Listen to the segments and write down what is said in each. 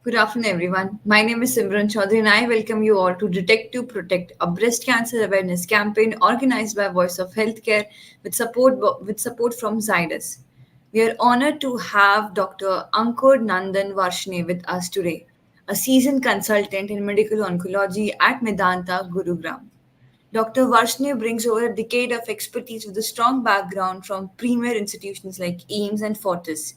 Good afternoon, everyone. My name is Simiran Choudhary, and I welcome you all to Detect to Protect, a breast cancer awareness campaign organized by Voice of Healthcare with support from Zydus. We are honored to have Dr. Ankur Nandan Varshney with us today, a seasoned consultant in medical oncology at Medanta, Gurugram. Dr. Varshney brings over a decade of expertise with a strong background from premier institutions like AIMS and Fortis,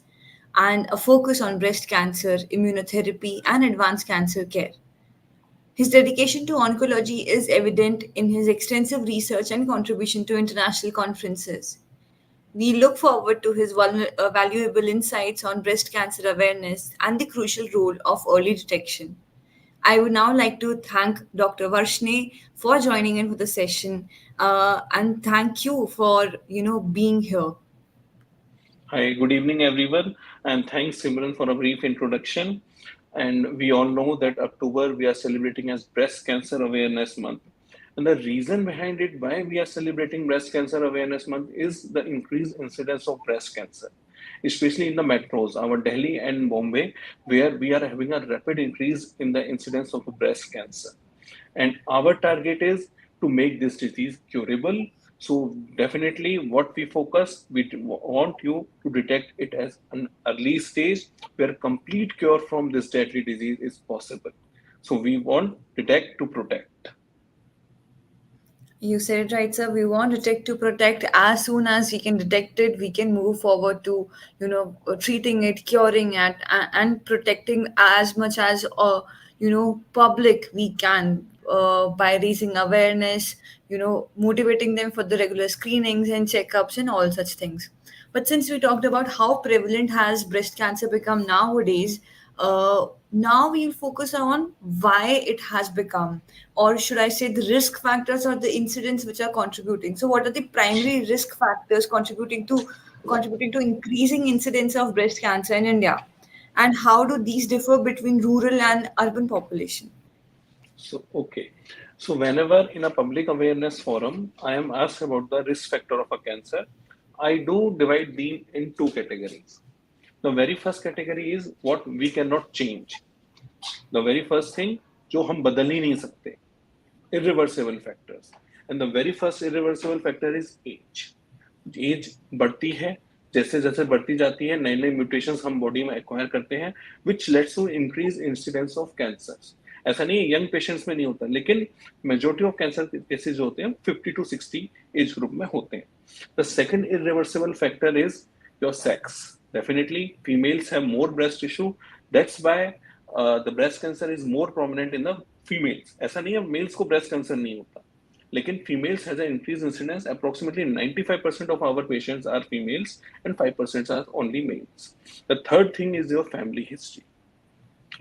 and a focus on breast cancer, immunotherapy, and advanced cancer care. His dedication to oncology is evident in his extensive research and contribution to international conferences. We look forward to his valuable insights on breast cancer awareness and the crucial role of early detection. I would now like to thank Dr. Varshney for joining in for the session, and thank you for being here. Hi, good evening, everyone, and thanks, Simran, for a brief introduction. And we all know that October we are celebrating as Breast Cancer Awareness Month. And the reason behind it, why we are celebrating Breast Cancer Awareness Month, is the increased incidence of breast cancer, especially in the metros, our Delhi and Bombay, where we are having a rapid increase in the incidence of breast cancer. And our target is to make this disease curable. So definitely what we focus, we want you to detect it as an early stage where complete cure from this deadly disease is possible. So we want detect to protect. You said it right, sir. We want detect to protect. As soon as we can detect it, we can move forward to, treating it, curing it, and protecting as much as, public we can by raising awareness, motivating them for the regular screenings and checkups and all such things. But since we talked about how prevalent has breast cancer become nowadays, now we'll focus on why it has become, or should I say, the risk factors or the incidents which are contributing. So, what are the primary risk factors contributing to increasing incidence of breast cancer in India, and how do these differ between rural and urban population? So, okay. So whenever in a public awareness forum, I am asked about the risk factor of a cancer, I do divide them in two categories. The very first category is what we cannot change. The very first thing जो हम बदल ही नहीं सकते, irreversible factors. And the very first irreversible factor is age. Age बढ़ती है, जैसे जैसे बढ़ती जाती है नए नए म्यूटेशंस हम बॉडी में एक्वायर करते हैं which lets to increase incidence of cancers. ऐसा नहीं है यंग पेशेंट्स में नहीं होता, लेकिन मेजोरिटी ऑफ कैंसर केसेज जो होते हैं 50 to 60 एज ग्रुप में होते हैं. The second irreversible factor is your sex. Definitely females have more breast tissue, that's why the breast cancer is more prominent in the females. ऐसा नहीं है mails को ब्रेस्ट कैंसर नहीं होता, लेकिन females has an increased incidence. Approximately 95% of our patients are females and 5% are only males. The third thing is your family history.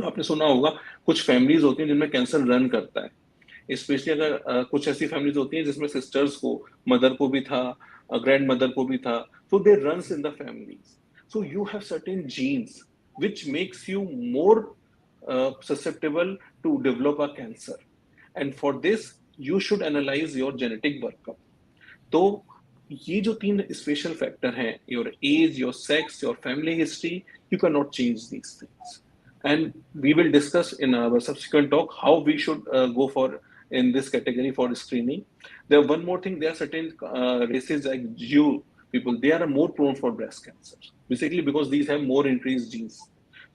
आपने सुना होगा कुछ फैमिलीज होती हैं जिनमें कैंसर रन करता है, स्पेशली अगर कुछ ऐसी फैमिलीज होती हैं जिसमें सिस्टर्स को, मदर को भी था, ग्रैंड मदर को भी था, so they runs in the families. So you have certain genes which makes you more susceptible to develop a cancer, and for this you should analyze your genetic workup. तो ये जो तीन special factor हैं, your age, your sex, your family history, you can not change these things. And we will discuss in our subsequent talk how we should go for in this category for screening. There one more thing, there are certain races like Jew people, they are more prone for breast cancer, basically because these have more increased genes.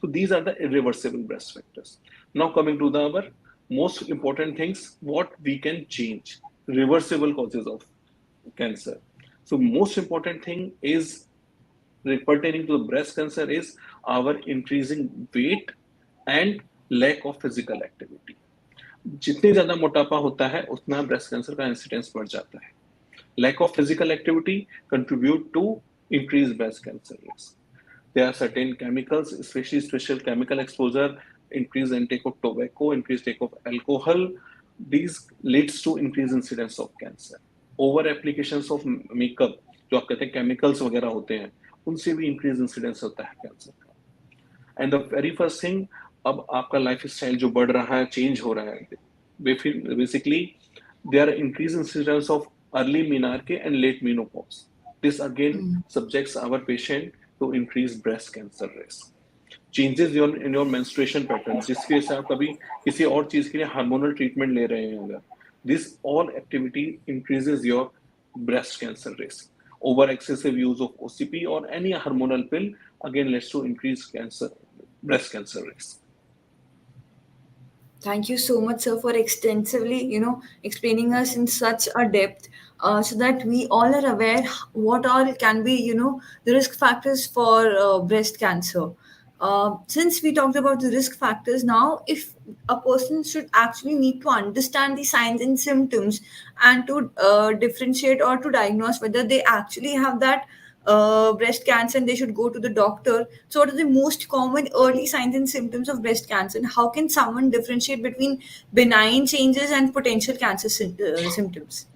So these are the irreversible breast factors. Now coming to the our most important things, what we can change, reversible causes of cancer. So most important thing is pertaining to the breast cancer is our increasing weight and lack of physical activity. जितनी ज्यादा मोटापा होता है उतना breast cancer का incidence बढ़ जाता है. Lack of physical activity contribute to increased breast cancer risk. There are certain chemicals, especially special chemical exposure, increased intake of tobacco, increased intake of alcohol. These leads to increased incidence of cancer. Over applications of makeup, जो आप कहते हैं chemicals वगैरह होते हैं, उनसे भी increased incidence होता है कैंसर का. And the very first thing, अब आपका लाइफ स्टाइल जो बढ़ रहा है, चेंज हो रहा है, basically they are increase incidence of early menarche and late menopause. This again subjects our patient to increase breast cancer risk. Changes in your menstruation pattern, जिसकी वजह से आप कभी किसी और चीज के लिए हार्मोनल ट्रीटमेंट ले रहे हैं, अगर this all activity increases your breast cancer risk. Over excessive use of OCP or any hormonal pill again leads to increased breast cancer risk. Thank you so much, sir, for extensively, explaining us in such a depth, so that we all are aware what all can be, the risk factors for breast cancer. Since we talked about the risk factors, now if a person should actually need to understand the signs and symptoms and to differentiate or to diagnose whether they actually have that breast cancer and they should go to the doctor. So, what are the most common early signs and symptoms of breast cancer? And how can someone differentiate between benign changes and potential cancer symptoms?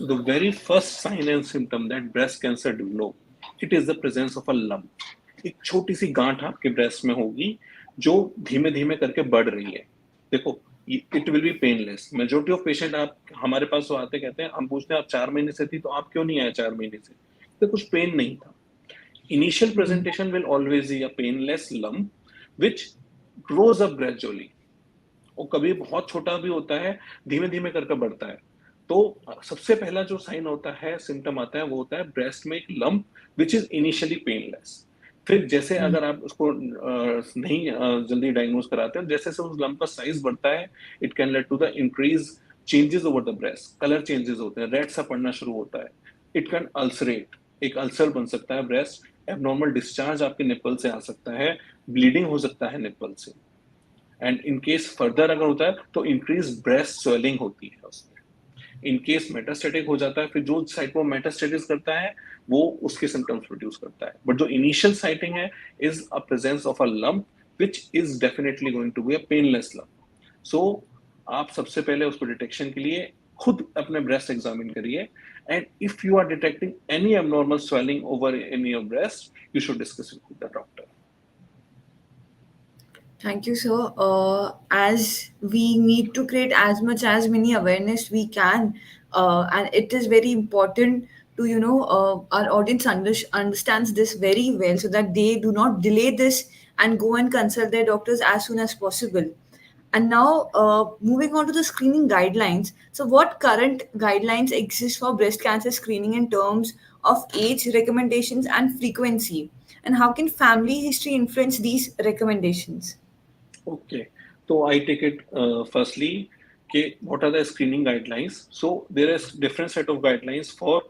So the very first sign and symptom that breast cancer develop, it is the presence of a lump. एक छोटी सी गांठ आपके breast में होगी जो धीमे धीमे करके बढ़ रही है. देखो, it will be painless. Majority of patient आप हमारे पास तो आते कहते हैं, हम पूछते हैं आप 4 महीने से थी तो आप क्यों नहीं आए 4 महीने से? तो कुछ पेन नहीं था. Initial presentation will always be a painless lump which grows up gradually. और कभी बहुत छोटा भी होता है, धीमे धीमे करके बढ़ता है. तो सबसे पहला जो साइन होता है, सिम्टम आता है, वो होता है ब्रेस्ट में एक lump which is initially painless. फिर जैसे अगर आप उसको नहीं जल्दी डायग्नोज कराते हैं, जैसे उस लंप का साइज बढ़ता है, it can lead to the increase changes over the breast. Colour changes होते हैं, रेड सा पड़ना शुरू होता है. इट कैन अल्सरेट, एक अल्सर बन सकता है ब्रेस्ट. एबनॉर्मल डिस्चार्ज आपके निप्पल से आ सकता है, ब्लीडिंग हो सकता है निप्पल से. एंड इन केस फर्दर अगर होता है तो इंक्रीज ब्रेस्ट स्वेलिंग होती है उसमें. इन केस मेटास्टेटिक हो जाता है, फिर जो साइट को मेटास्टेटिस करता है वो उसके सिम्टम्स प्रोड्यूस करता है. बट जो इनिशियल साइटिंग है is a presence of a lump which is definitely going to be a painless lump. So आप सबसे पहले उसको डिटेक्शन के लिए खुद अपने ब्रेस्ट एग्जामिन करिए. And if you are detecting any abnormal swelling over in your breast, you should discuss it with the doctor. Thank you, sir. As we need to create as much as many awareness we can, and it is very important to our audience understands this very well, so that they do not delay this and go and consult their doctors as soon as possible. And now, moving on to the screening guidelines. So, what current guidelines exist for breast cancer screening in terms of age, recommendations, and frequency? And how can family history influence these recommendations? Okay, so I take it firstly, okay, what are the screening guidelines? So there is different set of guidelines for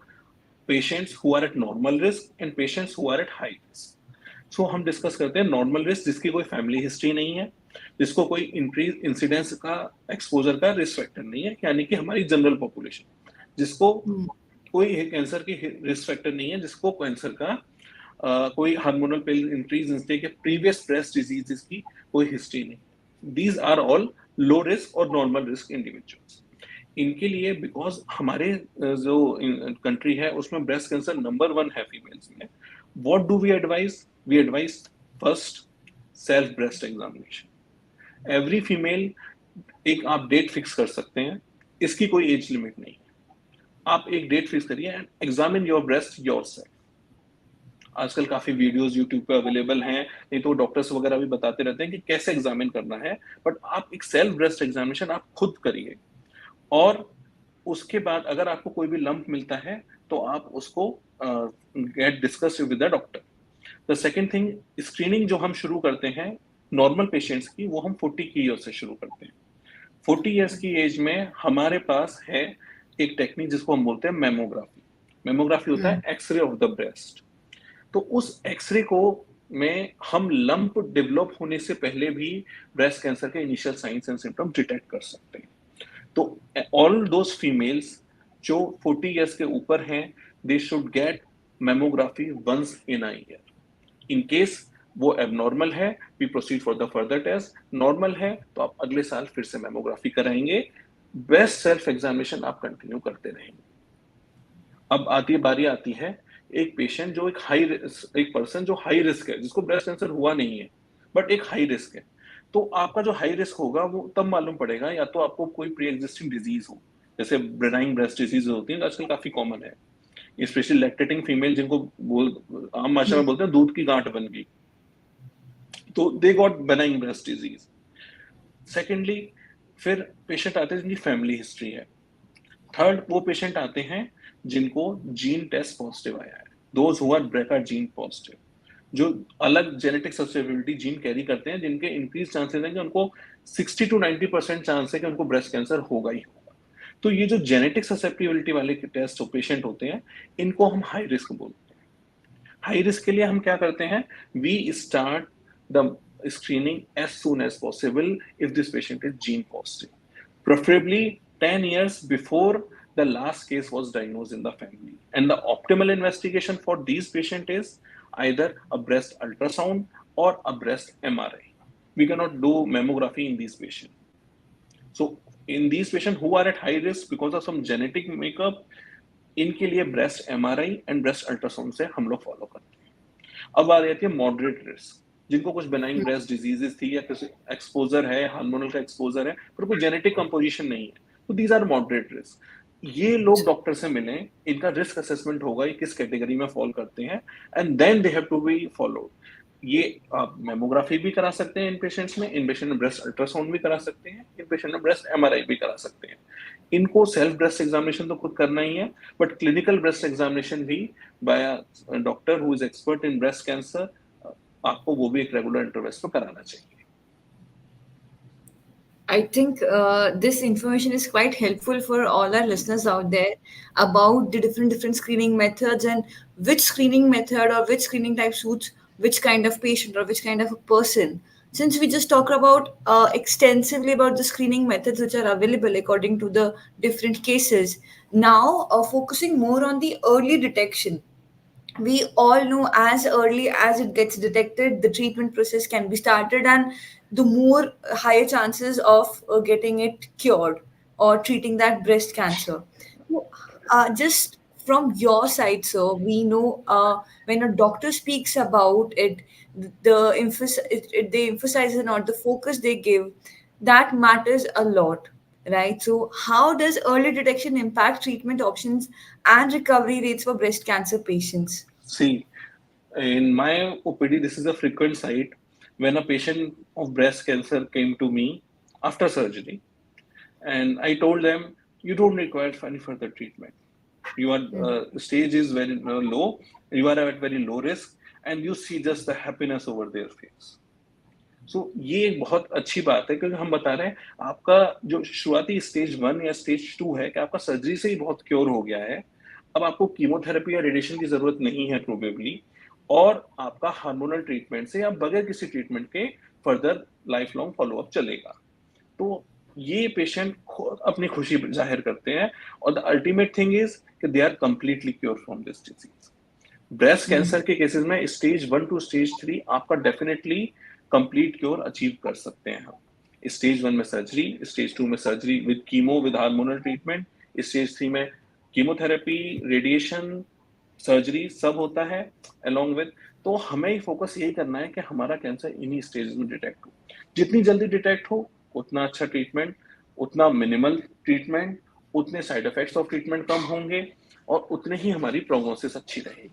patients who are at normal risk and patients who are at high risk. So हम discuss करते हैं normal risk, जिसकी कोई family history नहीं है, जिसको कोई increase incidence का एक्सपोजर का रिस्क फैक्टर नहीं है, यानी कि हमारी जनरल पॉपुलेशन, जिसको कोई कैंसर की रिस्क फैक्टर नहीं है, जिसको कैंसर का कोई हार्मोनल पिल इंक्रीज इंटेक या प्रीवियस ब्रेस्ट डिजीजेस की कोई हिस्ट्री नहीं. These are all low risk और नॉर्मल रिस्क इंडिविजुअल्स. इनके लिए बिकॉज हमारे जो कंट्री है उसमें ब्रेस्ट कैंसर नंबर 1 है फीमेल्स में. What do we advise? We advise first self breast examination. Every female एक आप डेट फिक्स कर सकते हैं, इसकी कोई एज लिमिट नहीं है. आप एक डेट फिक्स करिए and examine your breast yourself. आजकल काफी वीडियोस यूट्यूब पे अवेलेबल हैं, नहीं तो डॉक्टर्स वगैरह भी बताते रहते हैं कि कैसे एग्जामिन करना है. बट आप एक सेल्फ ब्रेस्ट एग्जामिनेशन आप खुद करिए, और उसके बाद अगर आपको कोई भी लंप मिलता है तो आप उसको get discuss with the doctor. The second thing, screening जो हम शुरू करते हैं नॉर्मल पेशेंट्स की, वो हम 40 की ईयर से शुरू करते हैं. 40 ईयर्स की एज में हमारे पास है एक टेक्निक जिसको हम बोलते हैं मेमोग्राफी. मेमोग्राफी होता है एक्सरे ऑफ द ब्रेस्ट. तो उस एक्सरे को में हम लंप डेवलप होने से पहले भी ब्रेस्ट कैंसर के initial science and symptoms detect कर सकते हैं. तो ऑल दोज फीमेल्स जो 40 इयर्स के ऊपर हैं, they should get mammography once in a year. In case वो एबनॉर्मल है, we proceed for the further test. Normal है तो आप अगले साल फिर से मेमोग्राफी कराएंगे. बेस्ट सेल्फ एग्जामिनेशन आप कंटिन्यू करते रहेंगे. अब बारी आती है एक पेशेंट जो एक पर्सन जो हाई रिस्क है, जिसको ब्रेस्ट कैंसर हुआ नहीं है बट एक हाई रिस्क है. तो आपका जो हाई रिस्क होगा वो तब मालूम पड़ेगा, या तो आपको कोई प्री एग्जिस्टिंग डिजीज हो, जैसे ब्रेनाइन ब्रेस्ट डिजीज होती है, आजकल काफी कॉमन है, स्पेशली लैक्टेटिंग फीमेल जिनको आम भाषा में बोलते हैं दूध की गांठ बन गई. तो they got benign breast disease. Secondly, फिर पेशेंट आते हैं जिनकी फैमिली हिस्ट्री है। थर्ड, वो पेशेंट आते हैं जिनको जीन टेस्ट पॉजिटिव आया है, those who are BRCA gene positive, जो अलग जेनेटिक ससेप्टिबिलिटी जीन कैरी करते हैं, जिनके इंक्रीज चांसेस हैं कि उनको 60 to 90% चांस है कि उनको ब्रेस्ट कैंसर होगा ही होगा। तो ये जो जेनेटिक ससेप्टिबिलिटी वाले टेस्ट पेशेंट होते हैं, इनको हम हाई रिस्क बोलते हैं। हाई रिस्क के लिए हम क्या करते हैं, we start the screening as soon as possible if this patient is gene positive, preferably 10 years before the last case was diagnosed in the family. And the optimal investigation for these patients is either a breast ultrasound or a breast MRI. We cannot do mammography in these patients. So in these patients who are at high risk because of some genetic makeup, इनके लिए breast MRI and breast ultrasound से हम लोग follow करते हैं। अब आ जाती है मॉडरेट रिस्क, जिनको कुछ बेनाइन ब्रेस्ट डिजीजेस थी या किसी एक्सपोजर है, हार्मोनल का एक्सपोजर है, पर कोई जेनेटिक कंपोजिशन नहीं है, तो दीज आर मॉडरेट रिस्क। ये लोग डॉक्टर से मिलें, इनका रिस्क असेसमेंट होगा, ये किस कैटेगरी में फॉल करते हैं, and then they have to be followed. ये आप मेमोग्राफी भी करा सकते हैं इन पेशेंट्स में, इन पेशेंट में ब्रेस्ट अल्ट्रासाउंड भी करा सकते हैं, इन पेशेंट में ब्रेस्ट एमआरआई भी करा सकते हैं। इनको सेल्फ ब्रेस्ट एग्जामिनेशन तो खुद करना ही है, बट क्लिनिकल ब्रेस्ट एग्जामिनेशन भी by doctor who is expert in breast cancer, आपको वो भी एक रेगुलर इंटरवल पे कराना चाहिए। I think this information is quite helpful for all our listeners out there about the different screening methods and which screening method or which screening type suits which kind of patient or which kind of a person. Since we just talked about extensively about the screening methods which are available according to the different cases, now focusing more on the early detection. We all know as early as it gets detected the treatment process can be started, and the more higher chances of getting it cured or treating that breast cancer. So, just from your side, sir, we know when a doctor speaks about it, they emphasize or not the focus they give, that matters a lot, right? So how does early detection impact treatment options and recovery rates for breast cancer patients? See, in my OPD, this is a frequent sight when a patient of breast cancer came to me after surgery, and I told them, you don't require any further treatment. Your stage is very low, you are at very low risk, and you see just the happiness over their face. सो ये एक बहुत अच्छी बात है, क्योंकि हम बता रहे हैं आपका जो शुरुआती स्टेज 1 या स्टेज 2 है कि आपका सर्जरी से ही बहुत क्योर हो गया है, अब आपको कीमोथेरेपी या रेडिएशन की जरूरत नहीं है प्रोबेबली, और आपका हार्मोनल ट्रीटमेंट से या बगैर किसी ट्रीटमेंट के फर्दर लाइफ लॉन्ग फॉलोअप चलेगा। तो ये पेशेंट अपनी खुशी जाहिर करते हैं, और द अल्टीमेट थिंग इज कि they are completely cure from this disease. Breast cancer के केसेस में स्टेज 1 to स्टेज 3 आपका डेफिनेटली कंप्लीट क्योर अचीव कर सकते हैं हम। स्टेज 1 में सर्जरी, स्टेज 2 में surgery with chemo with hormonal treatment, stage 3 में कीमोथेरेपी, रेडिएशन, सर्जरी सब होता है अलोंग विद। तो हमें फोकस यही करना है कि हमारा कैंसर इन्हीं स्टेज में डिटेक्ट हो, जितनी जल्दी डिटेक्ट हो उतना अच्छा ट्रीटमेंट, उतना मिनिमल ट्रीटमेंट, उतने साइड इफेक्ट्स ऑफ ट्रीटमेंट कम होंगे, और उतने ही हमारी प्रोग्नोसिस अच्छी रहेगी।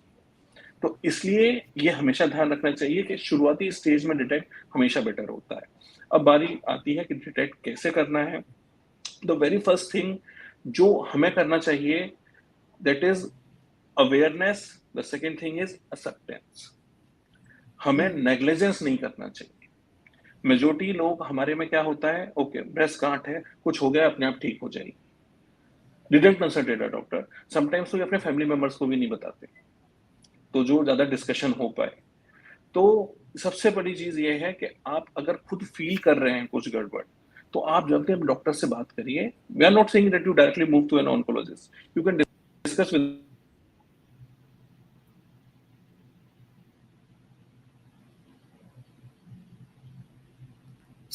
तो इसलिए ये हमेशा ध्यान रखना चाहिए कि शुरुआती स्टेज में डिटेक्ट हमेशा बेटर होता है। अब बारी आती है कि डिटेक्ट कैसे करना है। द वेरी फर्स्ट थिंग जो हमें करना चाहिए, that is awareness. The second thing is acceptance. हमें नेग्लिजेंस नहीं करना चाहिए। मेजोरिटी लोग हमारे में क्या होता है, ओके ब्रेस्ट गांठ है, कुछ हो गया, अपने आप ठीक हो जाएगी, didn't consulted a doctor. Sometimes तो अपने फैमिली मेंबर्स को भी नहीं बताते, तो जो ज्यादा डिस्कशन हो पाए। तो सबसे बड़ी चीज ये है कि आप अगर खुद फील कर रहे हैं कुछ गड़बड़, तो आप जल्दी डॉक्टर से बात करिए। We are not saying that you directly move to an oncologist, you can discuss with.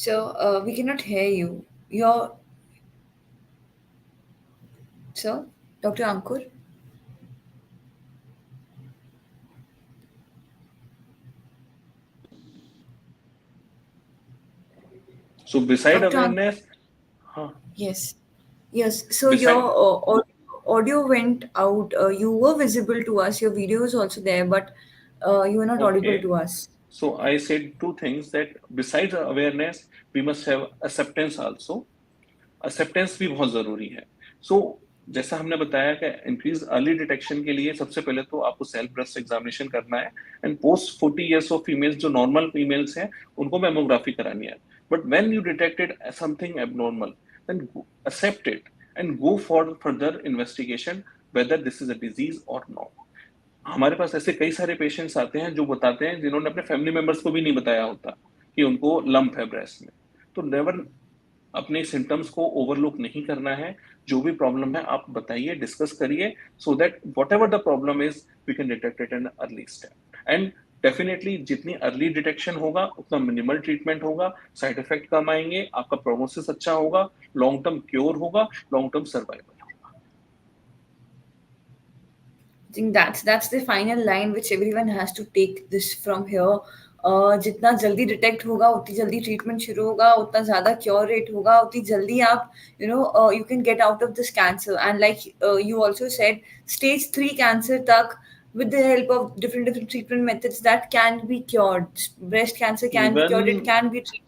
So we cannot hear you. Your sir, Dr. Ankur. So beside Dr. Ankur. Awareness, हाँ, Yes. Yes. So your beside, audio went out. You were visible to us. Your video is also there, but you were not okay, audible to us. So I said two things, that besides awareness we must have acceptance also. Acceptance भी बहुत जरूरी है. सो जैसा हमने बताया कि increase early detection के लिए सबसे पहले तो आपको सेल्फ ब्रेस्ट एग्जामिनेशन करना है, and post 40 years of females जो नॉर्मल फीमेल्स हैं उनको मैमोग्राफी करानी है. But when you detected something abnormal, then accept it and go for further investigation whether this is a disease और नॉट. हमारे पास ऐसे कई सारे पेशेंट्स आते हैं जो बताते हैं जिन्होंने अपने फैमिली मेंबर्स को भी नहीं बताया होता कि उनको लंप है ब्रेस्ट में. तो नेवर अपने सिम्टम्स को ओवरलुक नहीं करना है. जो भी प्रॉब्लम है आप बताइए, डिस्कस करिए, so that whatever the problem is we can detect it in early step. And definitely जितनी अर्ली डिटेक्शन होगा उतना मिनिमल ट्रीटमेंट होगा, साइड इफेक्ट कम आएंगे, आपका प्रोग्नोसिस अच्छा होगा, लॉन्ग टर्म क्योर होगा, long term survival. I think that's the final line which everyone has to take this from here. जितना जल्दी डिटेक्ट होगा उतनी जल्दी ट्रीटमेंट शुरू होगा, उतना ज़्यादा क्योर रेट होगा, उतनी जल्दी आप you can get out of this cancer. And like you also said, stage 3 cancer तक with the help of different treatment methods that can be cured. Breast cancer can be cured, it even can be treated.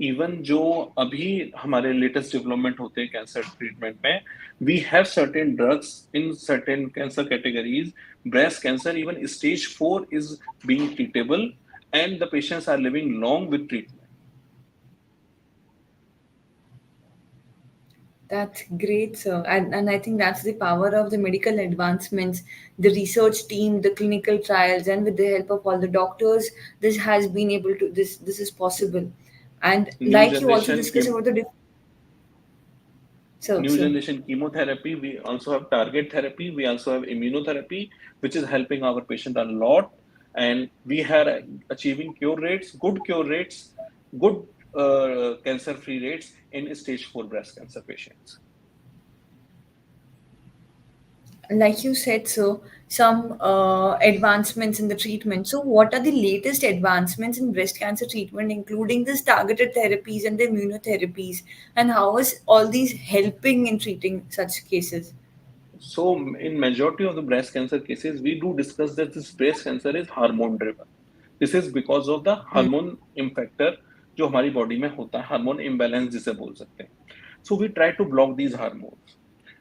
Even जो अभी हमारे latest development होते हैं cancer treatment में, we have certain drugs in certain cancer categories. Breast cancer even stage 4 is being treatable and the patients are living long with treatment. That's great, sir. And I think that's the power of the medical advancements, the research team, the clinical trials, and with the help of all the doctors, this has been able to this is possible. And new like you also generation की discussed about the so new so generation chemotherapy, we also have target therapy, we also have immunotherapy, which is helping our patient a lot. And we are achieving cure rates, good cancer free rates in stage 4 breast cancer patients. like you said, so some advancements in the treatment. So what are the latest advancements in breast cancer treatment, including this targeted therapies and the immunotherapies, and how is all these helping in treating such cases? So in majority of the breast cancer cases, we do discuss that this breast cancer is hormone driven. This is because of the hormone impactor जो हमारी body में होता है, hormone imbalance जिसे बोल सकते हैं. So we try to block these hormones.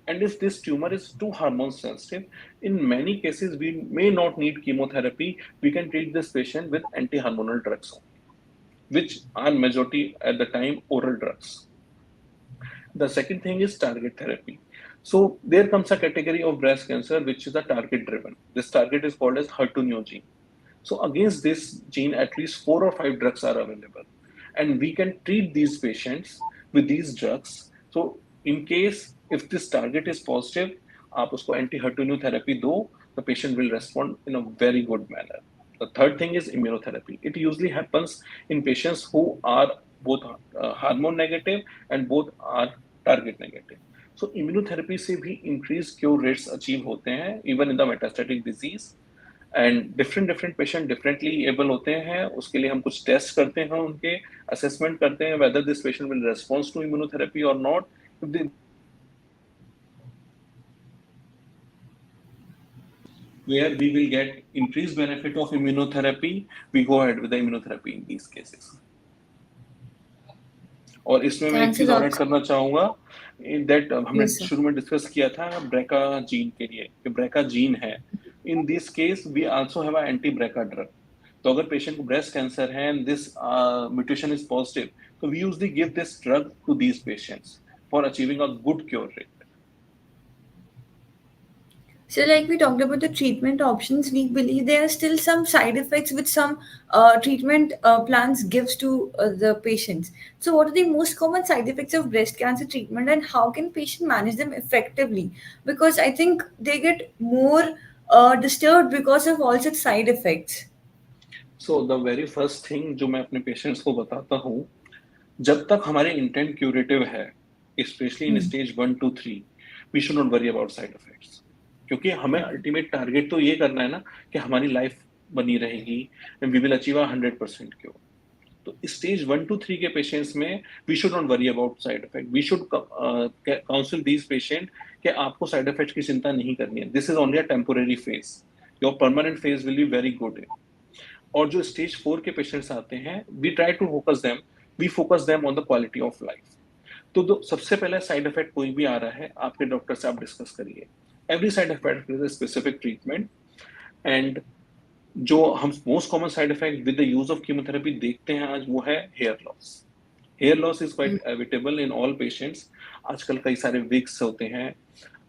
And if this tumor is too hormone sensitive, in many cases we may not need chemotherapy. We can treat this patient with anti-hormonal drugs, which are majority at the time oral drugs. The second thing is target therapy. So there comes a category of breast cancer which is a target driven. This target is called as HER2 gene. So against this gene, at least 4 or 5 drugs are available, and we can treat these patients with these drugs. So in case if this target is positive, आप उसको anti-HER2 therapy दो, the patient will respond in a very good manner. The third thing is immunotherapy. It usually happens in patients who are both hormone negative and both are target negative. So immunotherapy से भी increased cure rates achieve होते हैं even in the metastatic disease. And different patient differently able होते हैं. उसके लिए हम कुछ टेस्ट करते हैं, उनके असेसमेंट करते हैं whether this patient will response to immunotherapy और not. Where we will get increased benefit of immunotherapy, we go ahead with the immunotherapy in these cases. और इसमें मैं एक Thanks a चीज और lot. ऐड करना चाहूंगा, दैट हमने Yes, sir. शुरू में डिस्कस किया था ब्रेका जीन के लिए, कि ब्रेका जीन है. In this case we also have a anti BRCA drug. तो अगर पेशेंट को ब्रेस्ट कैंसर है and this mutation is positive, तो we usually give this drug to these patients for achieving a good cure rate. So, like we talked about the treatment options, we believe there are still some side effects which some treatment plans gives to the patients. So, what are the most common side effects of breast cancer treatment, and how can patient manage them effectively? Because I think they get more disturbed because of all such side effects. So the very first thing जो मैं अपने patients को बताता हूँ, जब तक हमारे intent curative है, specially in stage 1 to 3, we should not worry about side effects. क्योंकि हमें अल्टीमेट टारगेट तो ये करना है ना कि हमारी लाइफ बनी रहेगी and we will achieve 100% cure. तो स्टेज 1 to 3 के पेशेंट्स में we should not worry about side effect. We should counsel these patient कि आपको साइड इफेक्ट की चिंता नहीं करनी है. This is only a temporary phase. Your permanent phase will be very good. और जो स्टेज 4 के पेशेंट्स आते हैं, we focus them on the quality of life. तो सबसे पहले साइड इफेक्ट कोई भी आ रहा है, आपके डॉक्टर से आप डिस्कस करिए। Every side effect is a specific treatment. And जो हम most common side effect with the use of chemotherapy देखते हैं आज, वो है hair loss. Hair loss is quite evitable in all patients. आजकल कई सारे विग्स होते हैं,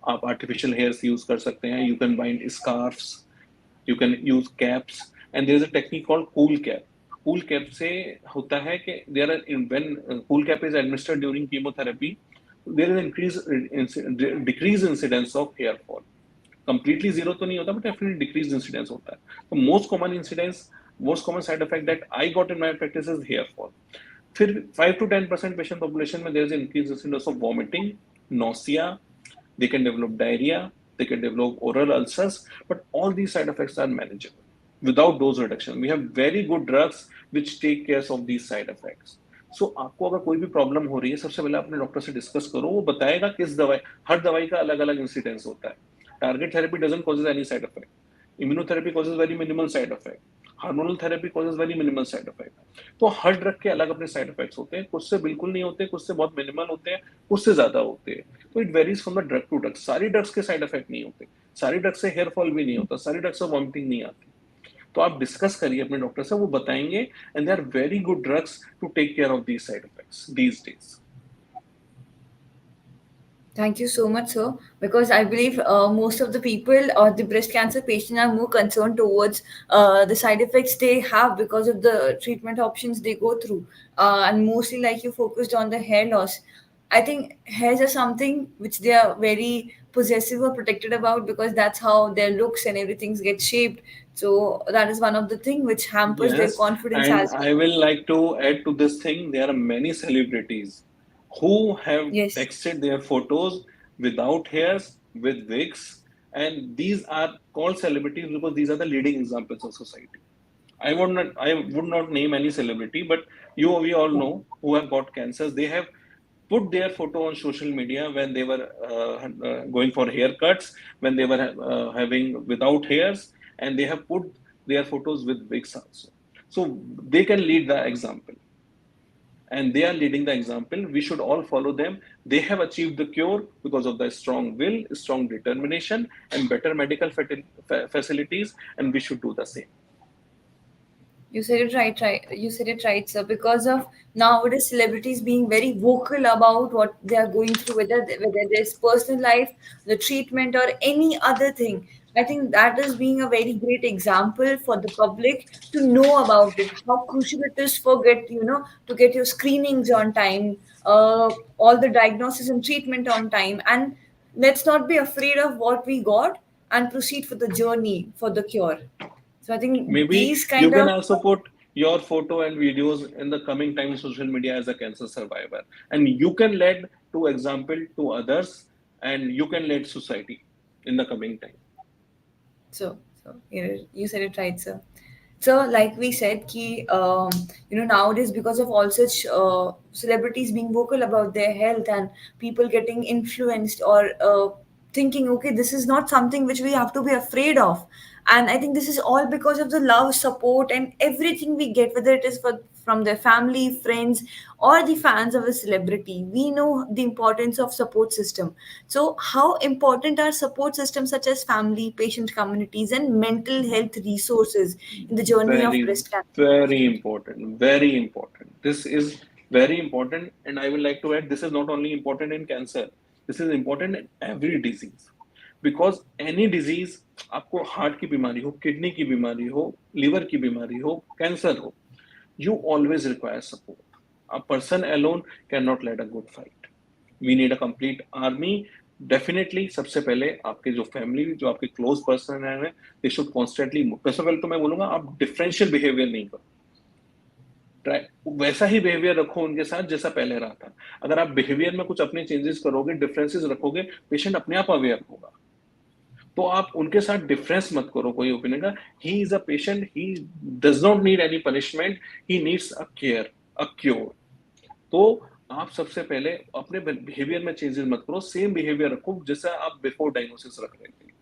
आप आर्टिफिशियल हेयर्स यूज कर सकते हैं, you can bind scarfs, you can use caps, and there is a technique called cool cap. Cool cap से होता है कि there are when cool cap is administered during chemotherapy, there is decrease incidence of hair fall. Completely zero तो नहीं होता, but definitely decreased incidence होता है। तो most common side effect that I got in my practice is hair fall. फिर 5 to 10% patient population में there is an increased incidence of vomiting, nausea, they can develop diarrhea, they can develop oral ulcers, but all these side effects are manageable without dose reduction. We have very good drugs which take care of these side effects. So आपको अगर कोई भी problem हो रही है, सबसे पहले अपने डॉक्टर से डिस्कस करो, वो बताएगा किस दवाई, हर दवाई का अलग अलग इंसिडेंस होता है। Target therapy doesn't causes any side effect, immunotherapy causes very minimal side effect, hormonal therapy causes very minimal side effect. तो हर ड्रग के अलग अपने साइड इफेक्ट्स होते हैं, कुछ से बिल्कुल नहीं होते, कुछ से बहुत मिनिमल होते हैं, कुछ से ज्यादा होते हैं। तो it varies from the drug to drug. सारी ड्रग्स के साइड इफेक्ट नहीं होते, सारी ड्रग से हेयर फॉल भी नहीं होता, सारी ड्रग से वॉमिटिंग नहीं आती। तो आप डिस्कस करिए अपने डॉक्टर से, वो बताएंगे, and they are very good drugs to take care of these side effects these days. Thank you so much, sir. Because I believe most of the people or the breast cancer patients are more concerned towards the side effects they have because of the treatment options they go through. And mostly, like you focused on the hair loss. I think hairs are something which they are very possessive or protected about because that's how their looks and everything gets shaped. So that is one of the thing which hampers their Yes, confidence and as well. I will like to add to this thing. There are many celebrities who have Yes. texted their photos without hairs, with wigs, and these are called celebrities because these are the leading examples of society. I would not name any celebrity, but we all know who have got cancers. They have put their photo on social media when they were going for haircuts, when they were having without hairs, and they have put their photos with wigs also. So they can lead the example, and they are leading the example. We should all follow them. They have achieved the cure because of their strong will, strong determination, and better medical facilities, and we should do the same. You said it right, right. You said it right, sir. Because of nowadays celebrities being very vocal about what they are going through, whether there's personal life, the treatment, or any other thing. I think that is being a very great example for the public to know about it. How crucial it is for to get your screenings on time, all the diagnosis and treatment on time, and let's not be afraid of what we got and proceed for the journey for the cure. So I think Maybe these you kind can of also put your photo and videos in the coming time social media as a cancer survivor, and you can lead to example to others, and you can lead society in the coming time. you said it right, sir. So, like we said, nowadays because of all such celebrities being vocal about their health and people getting influenced or thinking, okay, this is not something which we have to be afraid of. And I think this is all because of the love, support, and everything we get, whether it is from their family, friends, or the fans of a celebrity. We know the importance of support system. So, how important are support systems such as family, patient communities, and mental health resources in the journey of Very, breast cancer? very important. Very important. This is very important, and I would like to add this is not only important in cancer, this is important in every disease. Because any disease, आपको heart की बीमारी हो, kidney की बीमारी हो, liver की बीमारी हो, कैंसर हो, you always require support. A person alone cannot lead a good fight. We need a complete army. Definitely सबसे पहले आपके जो फैमिली, जो आपके क्लोज पर्सन है, they should constantly move. सबसे पहले तो मैं बोलूंगा, आप डिफरेंशियल बिहेवियर नहीं करो, ट्राई वैसा ही बिहेवियर रखो उनके साथ जैसा पहले रहा था। अगर आप बिहेवियर में कुछ अपने चेंजेस करोगे, डिफरेंसेस रखोगे, पेशेंट अपने आप अवेयर होगा। तो आप उनके साथ डिफरेंस मत करो कोई ओपिनियन का। He is a patient, he does not need any punishment, he needs a care, a cure. तो आप सबसे पहले अपने बिहेवियर में चेंजेस मत करो, सेम बिहेवियर रखो जैसा आप बिफोर डायग्नोसिस रख रहे थे।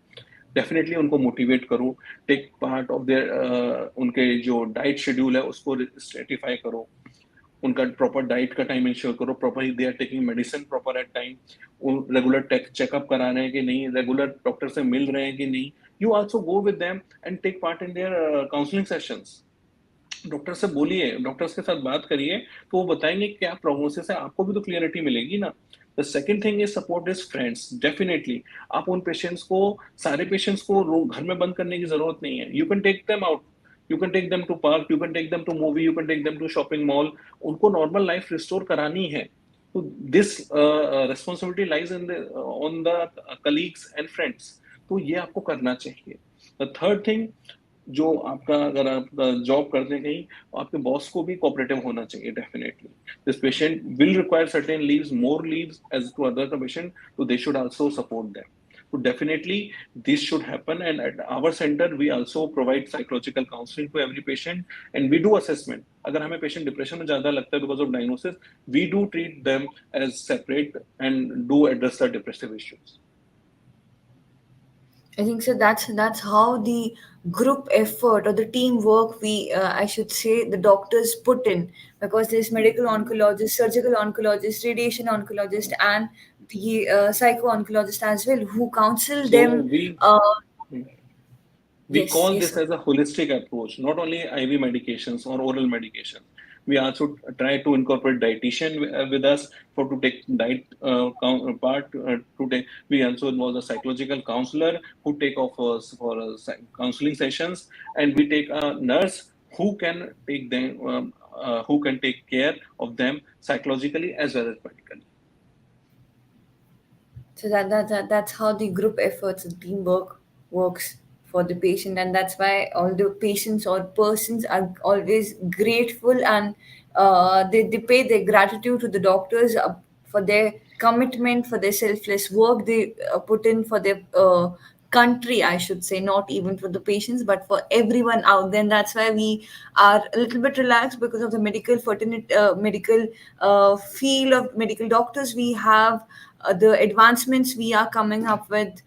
डेफिनेटली उनको मोटिवेट करो, टेक पार्ट ऑफ देयर, उनके जो डाइट शेड्यूल है उसको स्ट्रेटिफाई करो, उनका प्रॉपर डाइट का टाइम इंश्योर करो, proper they are taking medicine proper at time, regular checkup करा रहे हैं कि नहीं, रेगुलर डॉक्टर से मिल रहे हैं कि नहीं. You also go with them and take part in their counselling sessions. Doctor से बोलिए, डॉक्टर्स के साथ बात करिए, तो वो बताएंगे क्या प्रोग्नोसिस है, आपको भी तो क्लियरिटी मिलेगी ना. The second thing is support is friends. Definitely आप उन पेशेंट्स को, सारे पेशेंट्स को घर में बंद करने की जरूरत नहीं है. You can take them out, you can take them to park, you can take them to movie, you can take them to shopping mall. उनको नॉर्मल लाइफ रिस्टोर करानी है, तो this responsibility lies in the on the colleagues and friends. तो ये आपको करना चाहिए. The third thing, जो आपका, अगर आप जॉब करते हैं कहीं, आपके बॉस को भी कोऑपरेटिव होना चाहिए. Definitely this patient will require certain leaves, more leaves as to other patient, तो they should also support them. So definitely this should happen, and at our center we also provide psychological counseling to every patient, and we do assessment. अगर हमें patient depression में ज़्यादा लगता है because of diagnosis, we do treat them as separate and do address the depressive issues. I think so. That's how the group effort or the teamwork we I should say the doctors put in, because there's medical oncologist, surgical oncologist, radiation oncologist, and the psycho oncologist as well who counsel So them. Uh, we yes, call yes, this sir. as a holistic approach, not only IV medications or oral medications. We also try to incorporate dietitian with us for to take diet part. To take, we also involve a psychological counselor who take off us for counseling sessions, and we take a nurse who can take them, who can take care of them psychologically as well as medically. So that's how the group efforts and teamwork works for the patient, and that's why all the patients or persons are always grateful, and they pay their gratitude to the doctors for their commitment, for their selfless work they put in for their country, I should say, not even for the patients but for everyone out there. And that's why we are a little bit relaxed because of the medical fraternity, medical field of medical doctors we have, the advancements we are coming up with.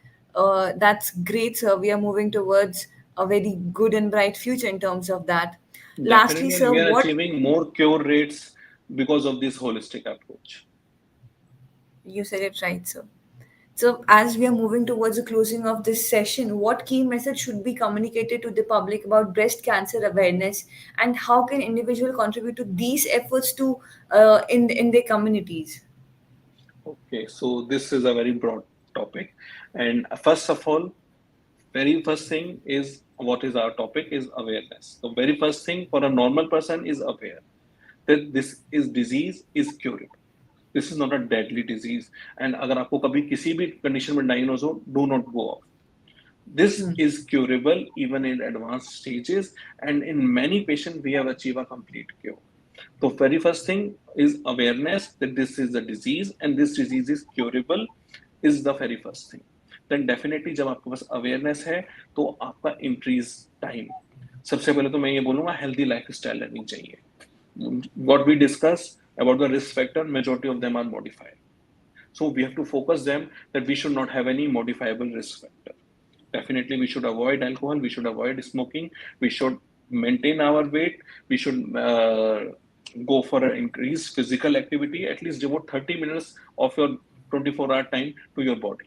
That's great, sir. We are moving towards a very good and bright future in terms of that. Lastly, Definitely, and sir, we are what achieving more cure rates because of this holistic approach. you said it right, sir. So, as we are moving towards the closing of this session, what key message should be communicated to the public about breast cancer awareness, and how can individual contribute to these efforts to in their communities? Okay, so this is a very broad topic, and first of all, very first thing is, what is our topic is awareness. The very first thing for a normal person is aware that this is disease is curable. This is not a deadly disease, and अगर आपको कभी किसी भी condition में diagnose हो, do not go off. This is curable even in advanced stages, and in many patients we have achieved a complete cure. So very first thing is awareness that this is a disease and this disease is curable is the very first thing. Then definitely जब आपके पास awareness है तो आपका increase time. सबसे पहले तो मैं ये बोलूँगा healthy lifestyle लेनी चाहिए. What we discuss about the risk factor, majority of them are modified. So we have to focus them that we should not have any modifiable risk factor. Definitely, we should avoid alcohol. We should avoid smoking. We should maintain our weight. We should go for an increased physical activity. At least devote 30 minutes of your 24-hour time to your body.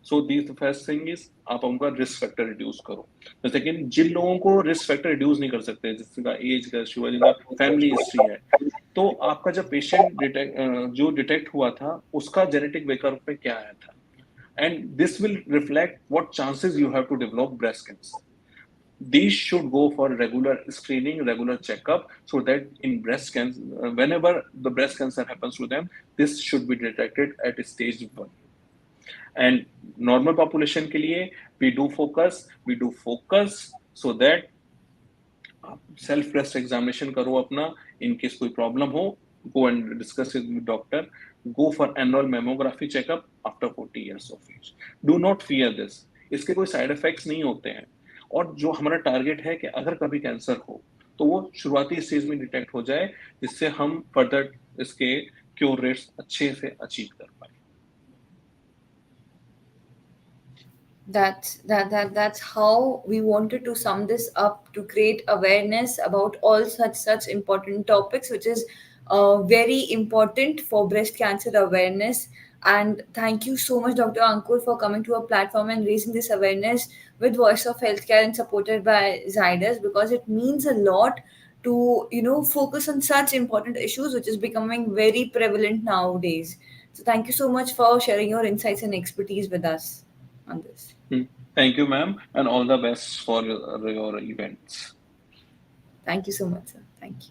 So the first thing is आप उनका risk factor reduce करो. जैसे कि जिन लोगों को risk factor reduce नहीं कर सकते, जिसका एज का इशू है, जिनका फैमिली हिस्ट्री है, तो आपका जब पेशेंट जो डिटेक्ट हुआ था उसका जेनेटिक मेकअप में क्या आया था, and this will reflect what chances you have to develop breast cancer. These should go for regular screening, regular checkup, so that in breast cancer, whenever the breast cancer happens to them, this should be detected at stage 1. And normal population के लिए we do focus so that आप self breast examination करो अपना. In case कोई problem हो, go and discuss it with doctor. Go for annual mammography checkup after 40 years of age. Do not fear this. इसके कोई side effects नहीं होते हैं, और जो हमारा टारगेट है कि अगर कभी कैंसर हो तो वो शुरुआती स्टेज में डिटेक्ट हो जाए, जिससे हम फर्दर इसके क्योर रेट्स अच्छे से अचीव कर पाए. That's how we wanted to sum this up, to create awareness about all such important topics, which is very important for breast cancer awareness. And thank you so much, Dr. Ankur, for coming to our platform and raising this awareness with Voice of Healthcare and supported by Zydus, because it means a lot to focus on such important issues which is becoming very prevalent nowadays. So thank you so much for sharing your insights and expertise with us on this. Hmm. Thank you, ma'am, and all the best for your events. Thank you so much, sir. Thank you.